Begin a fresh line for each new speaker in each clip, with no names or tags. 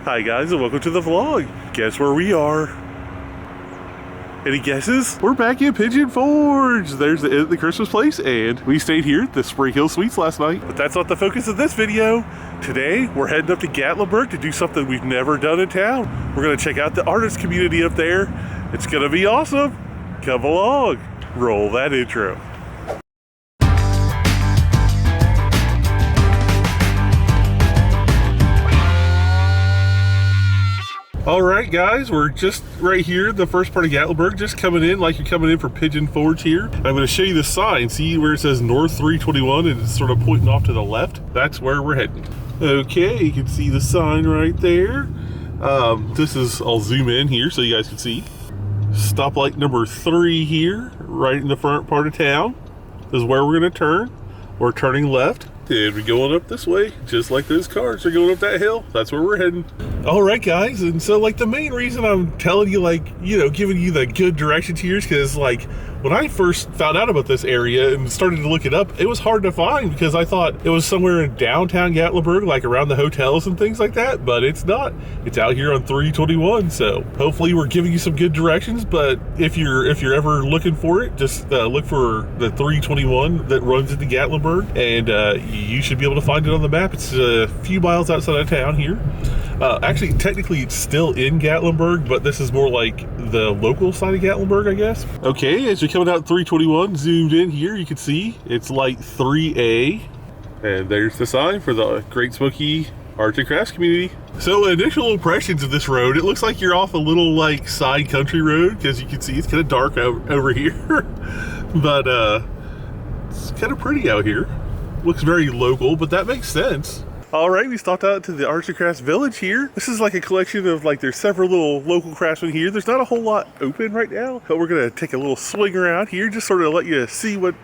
Hi guys and welcome to the vlog. Guess where we are? Any guesses? We're back in Pigeon Forge. There's the Christmas place, and we stayed here at the Spring Hill Suites last night. But that's not the focus of this video. Today, we're heading up to Gatlinburg to do something we've never done in town. We're gonna check out the artist community up there. It's gonna be awesome. Come along. Roll that intro. Alright guys, we're just right here, the first part of Gatlinburg, just coming in like you're coming in for Pigeon Forge here. I'm going to show you the sign. See where it says North 321 and it's sort of pointing off to the left? That's where we're heading. Okay, you can see the sign right there. I'll zoom in here so you guys can see. Stoplight number 3 here, right in the front part of town. This is where we're going to turn. We're turning left. And we're going up this way, just like those cars are going up that hill. That's where we're heading. All right, guys. And so, like, the main reason I'm telling you, like, you know, giving you the good directions here is because, like, when I first found out about this area and started to look it up, it was hard to find because I thought it was somewhere in downtown Gatlinburg, like around the hotels and things like that, but it's not. It's out here on 321. So hopefully we're giving you some good directions, but if you're ever looking for it, just look for the 321 that runs into Gatlinburg, and you should be able to find it on the map. It's a few miles outside of town here. Actually, technically, it's still in Gatlinburg, but this is more like the local side of Gatlinburg, I guess. Okay, as you're coming out 321, zoomed in here, you can see it's light 3A. And there's the sign for the Great Smoky Arts and Crafts community. So, initial impressions of this road, it looks like you're off a little, like, side country road, because you can see it's kind of dark over here. But, it's kind of pretty out here. Looks very local, but that makes sense. All right, we stopped out to the Arts and Crafts Village here. This is like a collection of, like, there's several little local craftsmen here. There's not a whole lot open right now, but we're gonna take a little swing around here, just sort of let you see what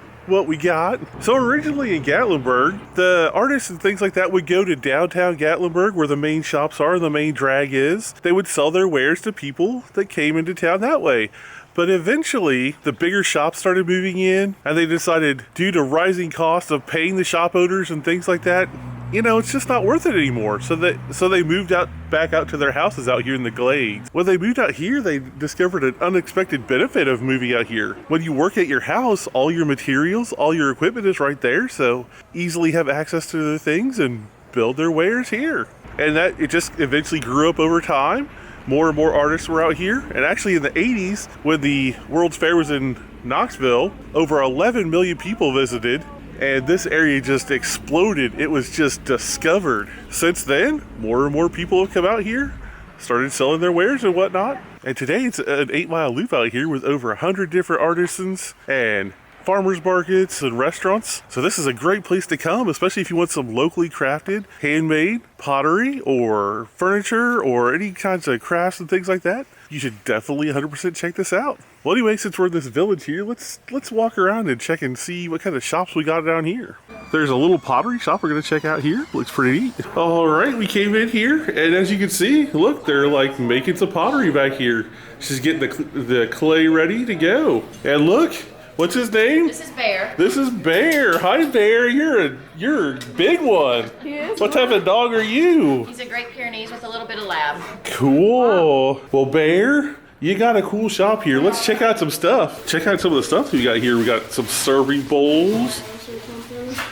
we got. So originally in Gatlinburg, the artists and things like that would go to downtown Gatlinburg where the main shops are and the main drag is. They would sell their wares to people that came into town that way. But eventually, the bigger shops started moving in, and they decided, due to rising costs of paying the shop owners and things like that, you know, it's just not worth it anymore. So they moved back out to their houses out here in the Glades. When they moved out here, they discovered an unexpected benefit of moving out here. When you work at your house, all your materials, all your equipment is right there, so easily have access to their things and build their wares here. And that it just eventually grew up over time. More and more artists were out here, and actually in the 80s, when the World's Fair was in Knoxville, over 11 million people visited, and this area just exploded. It was just discovered. Since then, more and more people have come out here, started selling their wares and whatnot, and today it's an 8-mile loop out here with over 100 different artisans and farmers markets and restaurants. So this is a great place to come, especially if you want some locally crafted, handmade pottery or furniture or any kinds of crafts and things like that. You should definitely 100% check this out. Well, anyway, since we're in this village here, let's walk around and check and see what kind of shops we got down here. There's a little pottery shop we're gonna check out here. Looks pretty neat. All right, we came in here, and as you can see, look, they're like making some pottery back here. She's getting the clay ready to go. And look, what's his name?
This is Bear.
This is Bear. Hi, Bear. You're a big one.
He is.
What type of dog are you?
He's a Great Pyrenees with a little bit of lab.
Cool. Wow. Well, Bear, you got a cool shop here. Let's check out some stuff. Check out some of the stuff we got here. We got some serving bowls.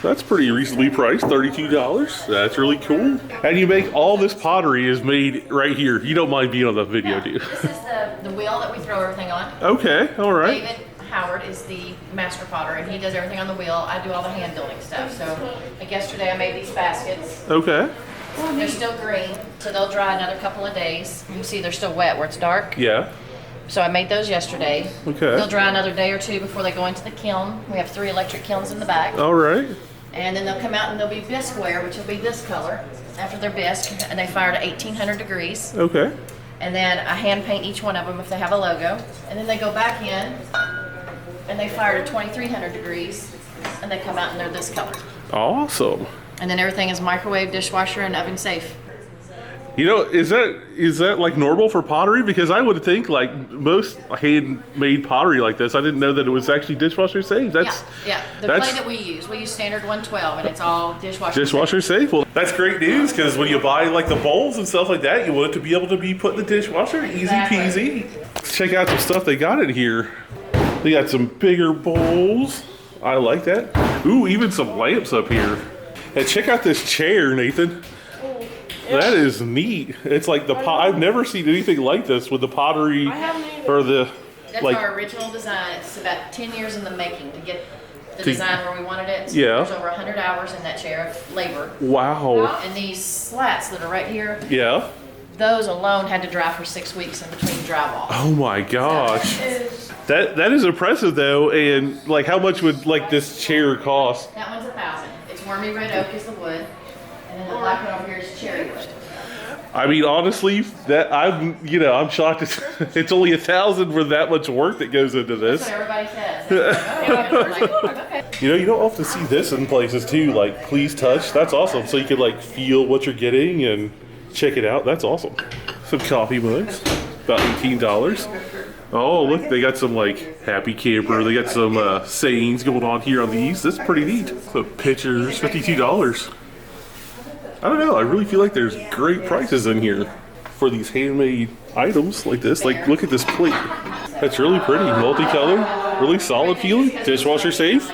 That's pretty reasonably priced, $32. That's really cool. And you make all this pottery is made right here. You don't mind being on the video, do you?
This is the wheel that we throw everything on.
Okay, all right.
David Howard is the master potter, and he does everything on the wheel. I do all the hand building stuff. So, like yesterday, I made these baskets.
Okay.
They're still green, so they'll dry another couple of days. You can see they're still wet where it's dark.
Yeah.
So I made those yesterday.
Okay.
They'll dry another day or two before they go into the kiln. We have 3 electric kilns in the back.
All right.
And then they'll come out and they'll be bisqueware, which will be this color after they're bisque, and they fire to 1800 degrees.
Okay.
And then I hand paint each one of them if they have a logo. And then they go back in and they fire to 2300 degrees and they come out and they're this color.
Awesome.
And then everything is microwave, dishwasher, and oven safe.
You know, is that like normal for pottery? Because I would think like most handmade pottery like this, I didn't know that it was actually dishwasher safe. That's
yeah. The clay that we use standard 112, and it's all dishwasher
safe. Well, that's great news because when you buy like the bowls and stuff like that, you want it to be able to be put in the dishwasher, easy peasy. Let's check out some stuff they got in here. They got some bigger bowls. I like that. Ooh, even some lamps up here. And check out this chair, Nathan. That is neat. It's like I've never seen anything like this with the pottery or the.
That's like our original design. It's about 10 years in the making to get the design where we wanted it. So there's over 100 hours in that chair of labor. Wow. And these slats that are right here. Yeah. Those alone had to dry for 6 weeks in between drywall. Oh my gosh. That is impressive though. And like, how much would like this chair cost? That one's $1,000. It's wormy red oak is the wood. And then the black one over here is cherry wood. I mean, honestly, that I'm shocked. It's only $1,000 for that much work that goes into this. That's what everybody says. You don't often see this in places too. Like, please touch. That's awesome. So you can like feel what you're getting and check it out. That's awesome. Some coffee mugs, about $18. Oh, look, they got some like Happy Camper. They got some sayings going on here on these. That's pretty neat. So pictures, $52. I don't know, I really feel like there's great prices in here for these handmade items like this. Like, look at this plate. That's really pretty, multicolored, really solid feeling, dishwasher safe.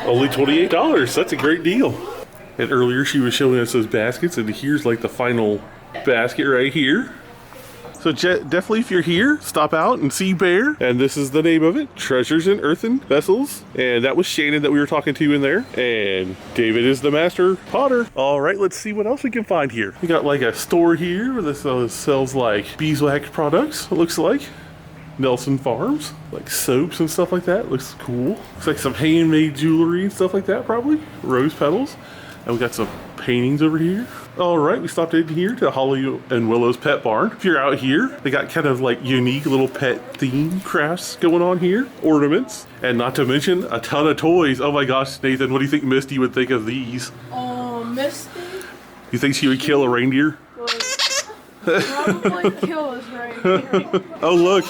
Only $28, that's a great deal. And earlier she was showing us those baskets, and here's like the final basket right here. So definitely if you're here, stop out and see Bear. And this is the name of it, Treasures in Earthen Vessels. And that was Shannon that we were talking to in there. And David is the master potter. All right, let's see what else we can find here. We got like a store here where this sells like beeswax products, it looks like. Nelson Farms, like soaps and stuff like that. Looks cool. Looks like some handmade jewelry and stuff like that probably. Rose petals. And we got some paintings over here. All right, we stopped in here to Holly and Willow's Pet Barn. If you're out here, they got kind of like unique little pet theme crafts going on here, ornaments, and not to mention a ton of toys. Oh my gosh, Nathan, what do you think Misty would think of these? Oh, Misty? You think she would kill a reindeer?
Probably kill us right.
Oh look,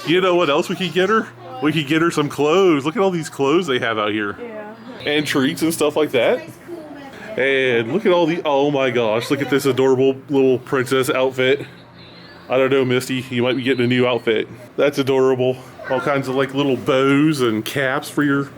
you know what else we could get her? We could get her some clothes. Look at all these clothes they have out here. Yeah. And treats and stuff like that. And look at all the, oh my gosh, look at this adorable little princess outfit. I don't know, Misty, you might be getting a new outfit. That's adorable. All kinds of like little bows and caps for your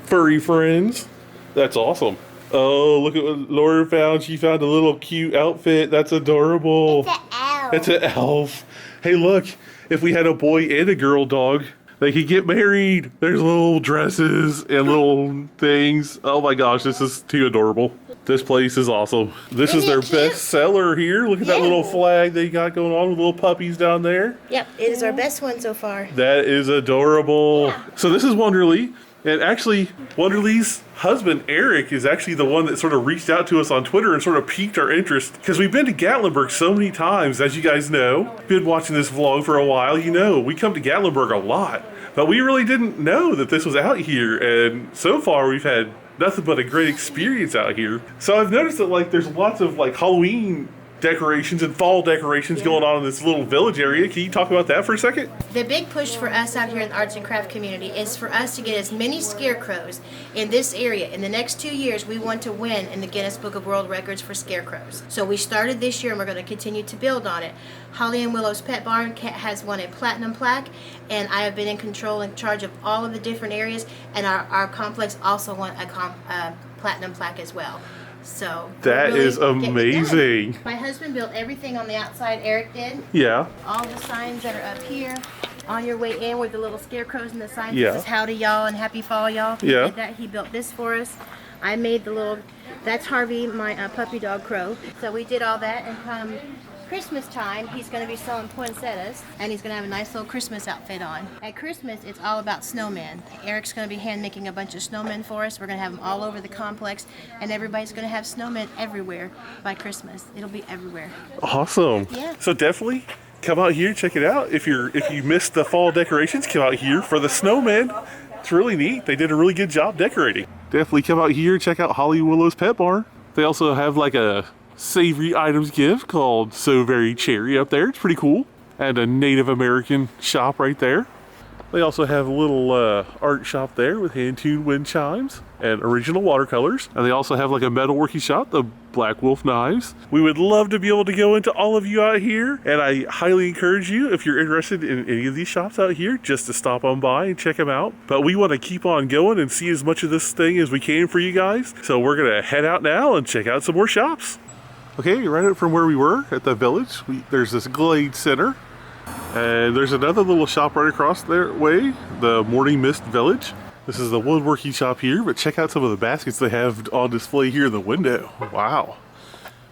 furry friends. That's awesome. Oh, look at what Laura found. She found a little cute outfit. That's adorable. It's an elf. It's an elf. Hey, look, if we had a boy and a girl dog, they could get married. There's little dresses and little things. Oh my gosh, this is too adorable. This place is awesome. This is their best seller here. Look at that little flag they got going on with little puppies down there.
Yep, it is our best one so far.
That is adorable. Yeah. So this is Wonderly. And actually, Wonderly's husband, Eric, is actually the one that sort of reached out to us on Twitter and sort of piqued our interest. Because we've been to Gatlinburg so many times, as you guys know. Been watching this vlog for a while, you know. We come to Gatlinburg a lot. But we really didn't know that this was out here. And so far, we've had nothing but a great experience out here. So I've noticed that like there's lots of like Halloween decorations and fall decorations going on in this little village area. Can you talk about that for a second?
The big push for us out here in the arts and craft community is for us to get as many scarecrows in this area. In the next 2 years, we want to win in the Guinness Book of World Records for scarecrows. So we started this year and we're going to continue to build on it. Holly and Willow's Pet Barn has won a platinum plaque, and I have been in charge of all of the different areas, and our complex also won a platinum plaque as well. So
that is amazing.
My husband built everything on the outside. Eric did.
Yeah.
All the signs that are up here on your way in with the little scarecrows and the signs.
Yeah.
This is howdy y'all and happy fall y'all. He did that. He built this for us. I made the little. That's Harvey, my puppy dog Crow. So we did all that, and come Christmas time, he's going to be selling poinsettias, and he's going to have a nice little Christmas outfit on. At Christmas, it's all about snowmen. Eric's going to be hand making a bunch of snowmen for us. We're going to have them all over the complex, and everybody's going to have snowmen everywhere by Christmas. It'll be everywhere.
Awesome.
Yeah.
So definitely come out here, check it out. If you missed the fall decorations, come out here for the snowmen. It's really neat. They did a really good job decorating. Definitely come out here, check out Holly Willow's Pet Barn. They also have like a
savory items gift called So Very Cherry up there. It's pretty cool. And a Native American shop right there. They also have a little art shop there with hand-tuned wind chimes and original watercolors. And they also have like a metalworking shop, the Black Wolf Knives. We would love to be able to go into all of you out here. And I highly encourage you, if you're interested in any of these shops out here, just to stop on by and check them out. But we want to keep on going and see as much of this thing as we can for you guys. So we're going to head out now and check out some more shops. Okay, right up from where we were at the village, there's this Glade Center. And there's another little shop right across their way, the Morning Mist Village. This is the woodworking shop here, but check out some of the baskets they have on display here in the window. Wow.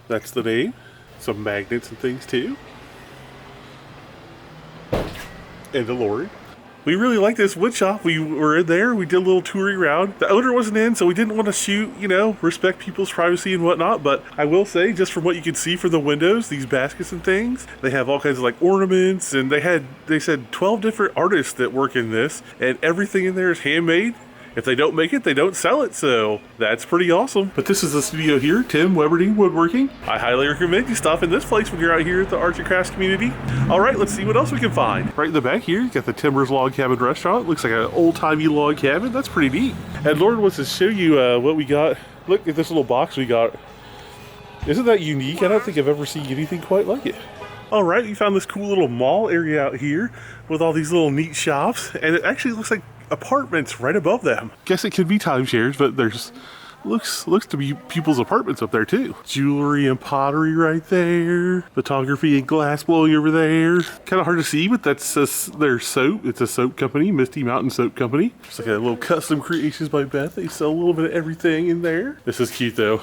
That's the name. Some magnets and things too. And a lorry. We really like this wood shop. We were in there, we did a little touring around. The owner wasn't in, so we didn't want to shoot, you know, respect people's privacy and whatnot. But I will say, just from what you can see from the windows, these baskets and things, they have all kinds of like ornaments, and they said 12 different artists that work in this, and everything in there is handmade. If they don't make it, they don't sell it, so that's pretty awesome. But this is the studio here, Tim Weberding Woodworking. I highly recommend you stop in this place when you're out here at the Arts and Crafts community. All right, let's see what else we can find. Right in the back here, you got the Timbers Log Cabin Restaurant. Looks like an old-timey log cabin. That's pretty neat. And Lauren wants to show you what we got. Look at this little box we got. Isn't that unique? I don't think I've ever seen anything quite like it. All right, you found this cool little mall area out here with all these little neat shops, and it actually looks like apartments right above them. Guess it could be timeshares, but there's looks to be people's apartments up there too. Jewelry and pottery right there. Photography and glass blowing over there. Kind of hard to see, but that's their soap. It's a soap company, Misty Mountain Soap Company. It's like a little custom creations by Beth. They sell a little bit of everything in there. This is cute though.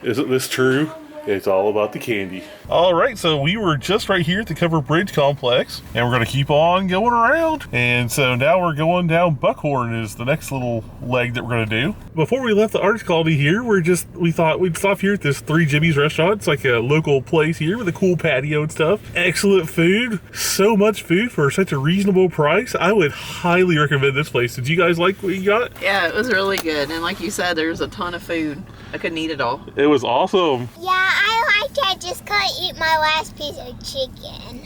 Isn't this true? It's all about the candy. All right, so we were just right here at the Cover Bridge Complex, and we're gonna keep on going around. And so now we're going down Buckhorn is the next little leg that we're gonna do. Before we left the Arts Colony here, we thought we'd stop here at this Three Jimmy's restaurant. It's like a local place here with a cool patio and stuff. Excellent food, so much food for such a reasonable price. I would highly recommend this place. Did you guys like what you got?
Yeah, it was really good. And like you said, there's a ton of food. I couldn't eat it all.
It was awesome.
Yeah, I liked it. I just couldn't eat my last piece of chicken.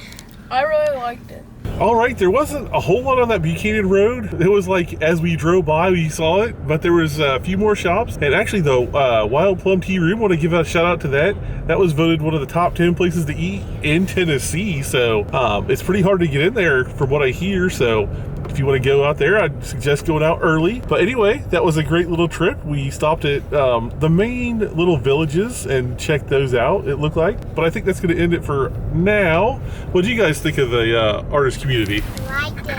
I really liked it.
All right, there wasn't a whole lot on that Buchanan Road. It was like, as we drove by, we saw it, but there was a few more shops. And actually, the Wild Plum Tea Room, I want to give a shout out to that. That was voted one of the top 10 places to eat in Tennessee. So it's pretty hard to get in there from what I hear. So if you want to go out there, I'd suggest going out early. But anyway, that was a great little trip. We stopped at the main little villages and checked those out, it looked like. But I think that's going to end it for now. What do you guys think of the artist community?
I liked it.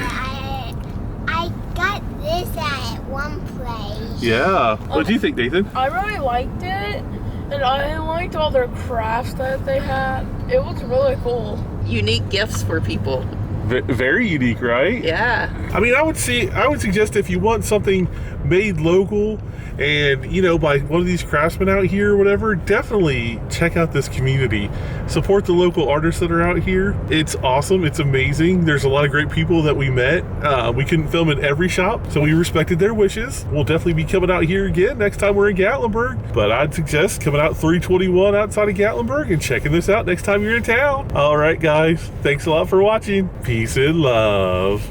I got this at one place.
Yeah. What do you think, Nathan?
I really liked it, and I liked all their crafts that they had. It was really cool.
Unique gifts for people.
Very unique, right?
Yeah.
I mean, I would suggest if you want something made local and, you know, by one of these craftsmen out here or whatever, definitely check out this community. Support the local artists that are out here. It's awesome. It's amazing. There's a lot of great people that we met. We couldn't film in every shop, so we respected their wishes. We'll definitely be coming out here again next time we're in Gatlinburg, but I'd suggest coming out 321 outside of Gatlinburg and checking this out next time you're in town. All right, guys. Thanks a lot for watching. Peace and love.